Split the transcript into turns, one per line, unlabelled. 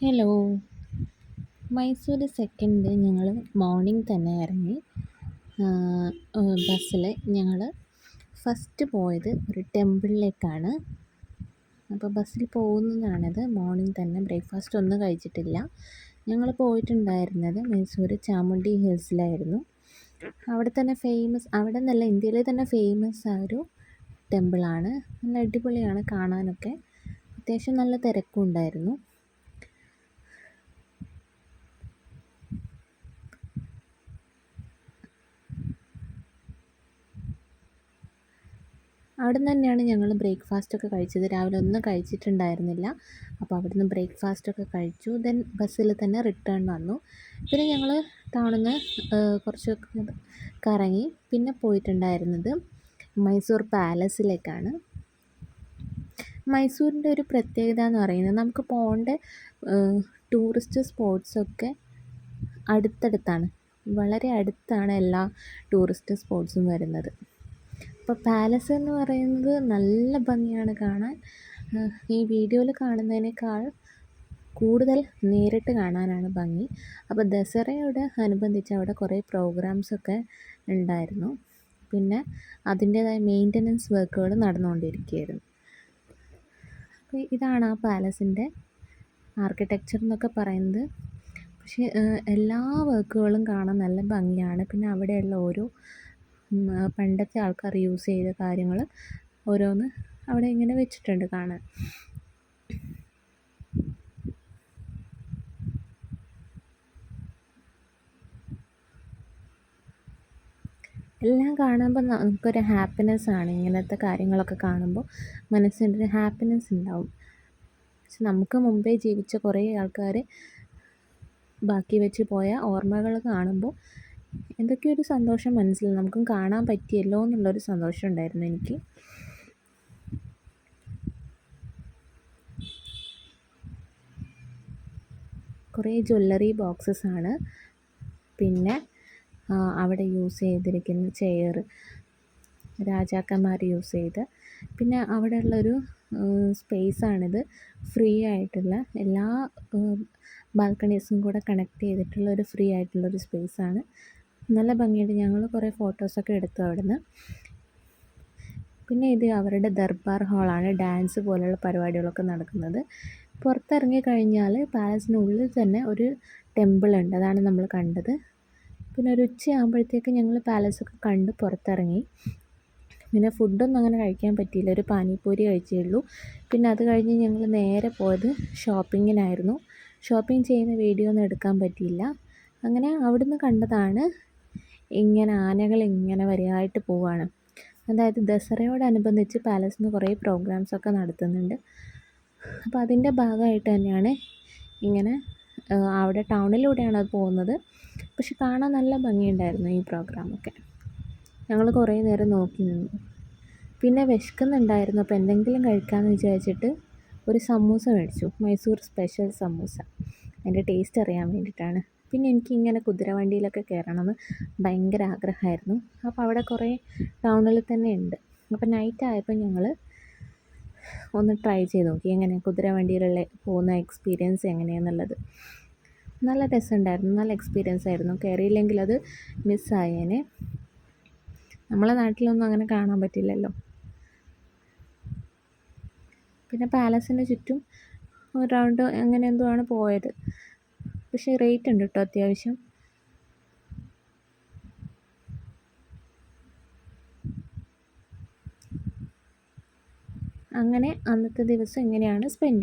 Hello. Mysore second ഞങ്ങൾ morning തന്നെ ഇറങ്ങി. ബസ്സിൽ ഞങ്ങൾ ഫസ്റ്റ് പോയത് ഒരു ടെമ്പിളിലേക്കാണ്. അപ്പോൾ ബസ്സിൽ പോകുന്നതാണത്. മോർണിംഗ് തന്നെ ബ്രേക്ക്ഫാസ്റ്റ് ഒന്നും കഴിച്ചിട്ടില്ല. ഞങ്ങൾ പോയിട്ടുണ്ടായിരുന്നത് മൈസൂർ ചാമുണ്ഡി ഹിൽസിലായിരുന്നു. അവിടെ തന്നെ അവിടെ നിന്നല്ല, ഇന്ത്യയിലെ തന്നെ ഫേമസ് ആ ഒരു ടെമ്പിളാണ്. നല്ല അടിപൊളിയാണ് കാണാനൊക്കെ. അത്യാവശ്യം നല്ല തിരക്കും ഉണ്ടായിരുന്നു. അവിടെ നിന്ന് തന്നെയാണ് ഞങ്ങൾ ബ്രേക്ക്ഫാസ്റ്റൊക്കെ കഴിച്ചത്. രാവിലെ ഒന്നും കഴിച്ചിട്ടുണ്ടായിരുന്നില്ല. അപ്പോൾ അവിടെ നിന്ന് ബ്രേക്ക്ഫാസ്റ്റൊക്കെ കഴിച്ചു. ദെൻ ബസ്സിൽ തന്നെ റിട്ടേൺ വന്നു. പിന്നെ ഞങ്ങൾ ടൗണിൽ നിന്ന് കുറച്ചൊക്കെ കറങ്ങി. പിന്നെ പോയിട്ടുണ്ടായിരുന്നത് മൈസൂർ പാലസിലേക്കാണ്. മൈസൂരിൻ്റെ ഒരു പ്രത്യേകത എന്ന് പറയുന്നത്, നമുക്ക് പോകേണ്ട ടൂറിസ്റ്റ് സ്പോട്ട്സൊക്കെ അടുത്തടുത്താണ്. വളരെ അടുത്താണ് എല്ലാ ടൂറിസ്റ്റ് സ്പോട്ട്സും വരുന്നത്. അപ്പോൾ പാലസ് എന്ന് പറയുന്നത് നല്ല ഭംഗിയാണ് കാണാൻ. ഈ വീഡിയോയിൽ കാണുന്നതിനേക്കാൾ കൂടുതൽ നേരിട്ട് കാണാനാണ് ഭംഗി. അപ്പോൾ ദസറയോട് അനുബന്ധിച്ച് അവിടെ കുറേ പ്രോഗ്രാംസൊക്കെ ഉണ്ടായിരുന്നു. പിന്നെ അതിൻ്റേതായ മെയിൻ്റനൻസ് വർക്കുകൾ നടന്നുകൊണ്ടിരിക്കുകയായിരുന്നു. അപ്പോൾ ഇതാണ് ആ പാലസിൻ്റെ ആർക്കിടെക്ചർ എന്നൊക്കെ പറയുന്നത്. പക്ഷേ എല്ലാ വർക്കുകളും കാണാൻ നല്ല ഭംഗിയാണ്. പിന്നെ അവിടെയുള്ള ഓരോ പണ്ടത്തെ ആൾക്കാർ യൂസ് ചെയ്ത കാര്യങ്ങൾ ഓരോന്ന് അവിടെ ഇങ്ങനെ വെച്ചിട്ടുണ്ട് കാണാൻ. എല്ലാം കാണുമ്പോൾ നമുക്കൊരു ഹാപ്പിനെസ്സാണ്. ഇങ്ങനത്തെ കാര്യങ്ങളൊക്കെ കാണുമ്പോൾ മനസ്സിനൊരു ഹാപ്പിനെസ് ഉണ്ടാവും. പക്ഷെ നമുക്ക് മുമ്പേ ജീവിച്ച കുറേ ആൾക്കാർ ബാക്കി വെച്ച് പോയ ഓർമ്മകൾ കാണുമ്പോൾ എന്തൊക്കെയോ ഒരു സന്തോഷം മനസ്സിൽ നമുക്കും കാണാൻ പറ്റിയല്ലോ എന്നുള്ളൊരു സന്തോഷം ഉണ്ടായിരുന്നു എനിക്ക്. കുറേ ജ്വല്ലറി ബോക്സസ് ആണ്. പിന്നെ അവിടെ യൂസ് ചെയ്തിരിക്കുന്ന ചെയർ രാജാക്കന്മാർ യൂസ് ചെയ്ത്. പിന്നെ അവിടെയുള്ളൊരു സ്പേസാണിത്. ഫ്രീ ആയിട്ടുള്ള എല്ലാ ബാൽക്കണീസും കൂടെ കണക്ട് ചെയ്തിട്ടുള്ള ഒരു ഫ്രീ ആയിട്ടുള്ളൊരു സ്പേസാണ്. നല്ല ഭംഗിയുണ്ട്. ഞങ്ങൾ കുറേ ഫോട്ടോസൊക്കെ എടുത്തു അവിടുന്ന്. പിന്നെ ഇത് അവരുടെ ദർബാർ ഹാളാണ്. ഡാൻസ് പോലെയുള്ള പരിപാടികളൊക്കെ നടക്കുന്നത്. പുറത്തിറങ്ങി കഴിഞ്ഞാൽ പാലസിനുള്ളിൽ തന്നെ ഒരു ടെമ്പിളുണ്ട്. അതാണ് നമ്മൾ കണ്ടത്. പിന്നെ ഒരു ഉച്ചയാകുമ്പോഴത്തേക്ക് ഞങ്ങൾ പാലസൊക്കെ കണ്ട് പുറത്തിറങ്ങി. പിന്നെ ഫുഡൊന്നും അങ്ങനെ കഴിക്കാൻ പറ്റിയില്ല. ഒരു പാനിപ്പൂരി കഴിച്ചേ ഉള്ളൂ. പിന്നെ അത് കഴിഞ്ഞ് ഞങ്ങൾ നേരെ പോയത് ഷോപ്പിങ്ങിനായിരുന്നു. ഷോപ്പിംഗ് ചെയ്യുന്ന വീഡിയോ ഒന്നും എടുക്കാൻ പറ്റിയില്ല. അങ്ങനെ അവിടുന്ന് കണ്ടതാണ് ഇങ്ങനെ ആനകൾ ഇങ്ങനെ വരിയായിട്ട് പോവുകയാണ്. അതായത് ദസറയോടനുബന്ധിച്ച് പാലസിൽ നിന്ന് കുറേ പ്രോഗ്രാംസൊക്കെ നടത്തുന്നുണ്ട്. അപ്പോൾ അതിൻ്റെ ഭാഗമായിട്ട് തന്നെയാണ് ഇങ്ങനെ അവിടെ ടൗണിലൂടെയാണ് അത് പോകുന്നത്. പക്ഷെ കാണാൻ നല്ല ഭംഗിയുണ്ടായിരുന്നു ഈ പ്രോഗ്രാമൊക്കെ. ഞങ്ങൾ കുറേ നേരം നോക്കി നിന്നു. പിന്നെ വിശക്കുന്നുണ്ടായിരുന്നു. അപ്പോൾ എന്തെങ്കിലും കഴിക്കാമെന്ന് വിചാരിച്ചിട്ട് ഒരു സമൂസ മേടിച്ചു. മൈസൂർ സ്പെഷ്യൽ സമൂസ. അതിൻ്റെ ടേസ്റ്റ് അറിയാൻ വേണ്ടിയിട്ടാണ്. പിന്നെ എനിക്കിങ്ങനെ കുതിരവണ്ടിയിലൊക്കെ കയറണമെന്ന് ഭയങ്കര ആഗ്രഹമായിരുന്നു. അപ്പോൾ അവിടെ കുറേ ടൗണിൽ തന്നെ ഉണ്ട്. അപ്പോൾ നൈറ്റ് ആയപ്പോൾ ഞങ്ങൾ ഒന്ന് ട്രൈ ചെയ്ത് നോക്കി എങ്ങനെ കുതിരവണ്ടിയിലുള്ള പോകുന്ന എക്സ്പീരിയൻസ് എങ്ങനെയാണെന്നുള്ളത്. നല്ല രസമുണ്ടായിരുന്നു. നല്ല എക്സ്പീരിയൻസ് ആയിരുന്നു. കയറിയില്ലെങ്കിൽ അത് മിസ്സായേനെ. നമ്മളെ നാട്ടിലൊന്നും അങ്ങനെ കാണാൻ പറ്റില്ലല്ലോ. പിന്നെ പാലസിന് ചുറ്റും ഒരു റൗണ്ട് അങ്ങനെ എന്തോ ആണ് പോയത്. പക്ഷേ റേറ്റ് ഉണ്ട് കേട്ടോ അത്യാവശ്യം. അങ്ങനെ അന്നത്തെ ദിവസം ഇങ്ങനെയാണ് സ്പെൻഡ്